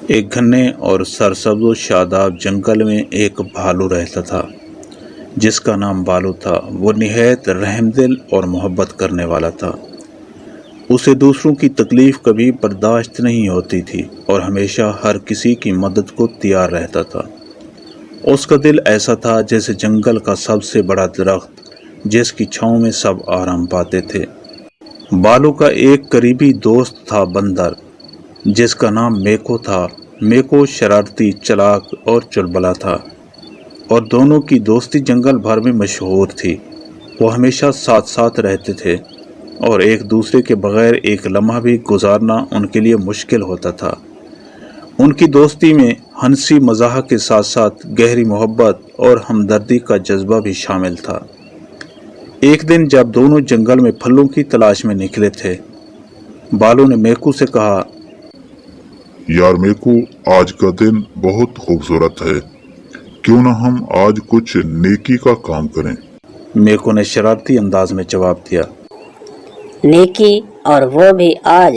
ایک گھنے اور سرسبز و شاداب جنگل میں ایک بھالو رہتا تھا جس کا نام بالو تھا۔ وہ نہایت رحم دل اور محبت کرنے والا تھا۔ اسے دوسروں کی تکلیف کبھی برداشت نہیں ہوتی تھی اور ہمیشہ ہر کسی کی مدد کو تیار رہتا تھا۔ اس کا دل ایسا تھا جیسے جنگل کا سب سے بڑا درخت جس کی چھاؤں میں سب آرام پاتے تھے۔ بالو کا ایک قریبی دوست تھا بندر، جس کا نام میکو تھا۔ میکو شرارتی، چلاک اور چلبلا تھا اور دونوں کی دوستی جنگل بھر میں مشہور تھی۔ وہ ہمیشہ ساتھ ساتھ رہتے تھے اور ایک دوسرے کے بغیر ایک لمحہ بھی گزارنا ان کے لیے مشکل ہوتا تھا۔ ان کی دوستی میں ہنسی مزاح کے ساتھ ساتھ گہری محبت اور ہمدردی کا جذبہ بھی شامل تھا۔ ایک دن جب دونوں جنگل میں پھلوں کی تلاش میں نکلے تھے، بالو نے میکو سے کہا، یار میکو، آج کا دن بہت خوبصورت ہے، کیوں نہ ہم آج کچھ نیکی کا کام کریں؟ میکو نے شرارتی انداز میں جواب دیا، نیکی، اور وہ بھی آج؟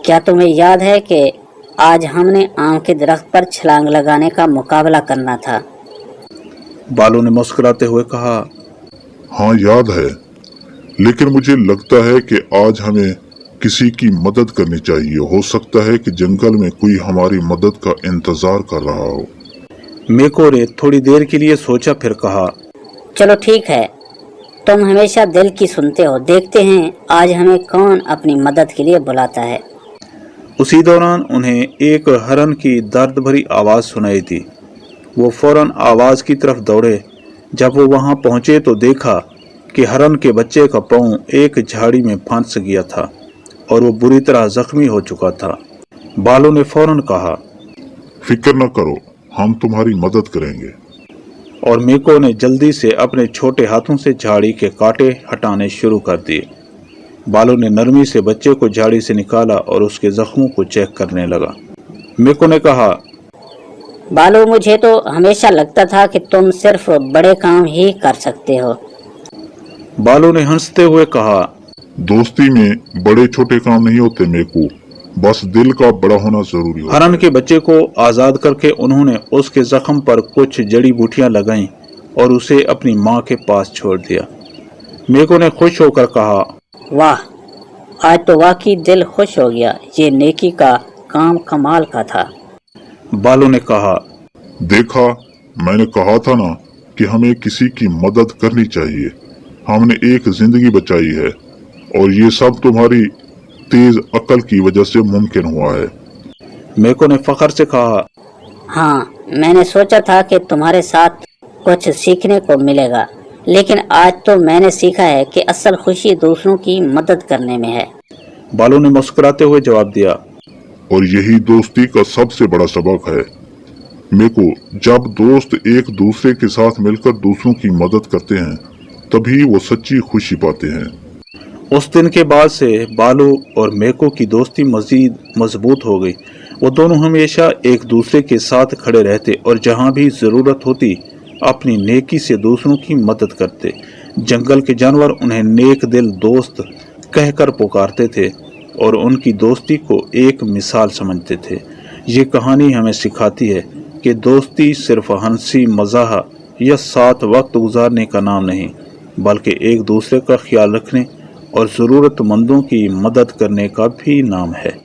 کیا تمہیں یاد ہے کہ آج ہم نے آم کے درخت پر چھلانگ لگانے کا مقابلہ کرنا تھا؟ بالو نے مسکراتے ہوئے کہا، ہاں یاد ہے، لیکن مجھے لگتا ہے کہ آج ہمیں کسی کی مدد کرنی چاہیے۔ ہو سکتا ہے کہ جنگل میں کوئی ہماری مدد کا انتظار کر رہا ہو۔ میکو نے تھوڑی دیر کے لیے سوچا، پھر کہا، چلو ٹھیک ہے، تم ہمیشہ دل کی سنتے ہو، دیکھتے ہیں آج ہمیں کون اپنی مدد کے لیے بلاتا ہے۔ اسی دوران انہیں ایک ہرن کی درد بھری آواز سنائی دی۔ وہ فوراً آواز کی طرف دوڑے۔ جب وہ وہاں پہنچے تو دیکھا کہ ہرن کے بچے کا پاؤں ایک جھاڑی میں پھنس گیا تھا اور وہ بری طرح زخمی ہو چکا تھا۔ بالو نے فوراً کہا، فکر نہ کرو، ہم تمہاری مدد کریں گے۔ اور میکو نے جلدی سے اپنے چھوٹے ہاتھوں سے جھاڑی کے کانٹے ہٹانے شروع کر دیے۔ بالو نے نرمی سے بچے کو جھاڑی سے نکالا اور اس کے زخموں کو چیک کرنے لگا۔ میکو نے کہا، بالو، مجھے تو ہمیشہ لگتا تھا کہ تم صرف بڑے کام ہی کر سکتے ہو۔ بالو نے ہنستے ہوئے کہا، دوستی میں بڑے چھوٹے کام نہیں ہوتے میکو، بس دل کا بڑا ہونا ضروری ہوتا ہے۔ ہرن کے بچے کو آزاد کر کے انہوں نے اس کے زخم پر کچھ جڑی بوٹیاں لگائیں اور اسے اپنی ماں کے پاس چھوڑ دیا۔ میکو نے خوش ہو کر کہا، واہ، آج تو واقعی دل خوش ہو گیا، یہ نیکی کا کام کمال کا تھا۔ بالو نے کہا، دیکھا، میں نے کہا تھا نا کہ ہمیں کسی کی مدد کرنی چاہیے۔ ہم نے ایک زندگی بچائی ہے اور یہ سب تمہاری تیز عقل کی وجہ سے ممکن ہوا ہے۔ میکو نے فخر سے کہا، ہاں، میں نے سوچا تھا کہ تمہارے ساتھ کچھ سیکھنے کو ملے گا، لیکن آج تو میں نے سیکھا ہے کہ اصل خوشی دوسروں کی مدد کرنے میں ہے۔ بالو نے مسکراتے ہوئے جواب دیا، اور یہی دوستی کا سب سے بڑا سبق ہے میکو۔ جب دوست ایک دوسرے کے ساتھ مل کر دوسروں کی مدد کرتے ہیں تبھی وہ سچی خوشی پاتے ہیں۔ اس دن کے بعد سے بالو اور میکو کی دوستی مزید مضبوط ہو گئی۔ وہ دونوں ہمیشہ ایک دوسرے کے ساتھ کھڑے رہتے اور جہاں بھی ضرورت ہوتی اپنی نیکی سے دوسروں کی مدد کرتے۔ جنگل کے جانور انہیں نیک دل دوست کہہ کر پکارتے تھے اور ان کی دوستی کو ایک مثال سمجھتے تھے۔ یہ کہانی ہمیں سکھاتی ہے کہ دوستی صرف ہنسی مزاح یا ساتھ وقت گزارنے کا نام نہیں، بلکہ ایک دوسرے کا خیال رکھنے اور ضرورت مندوں کی مدد کرنے کا بھی نام ہے۔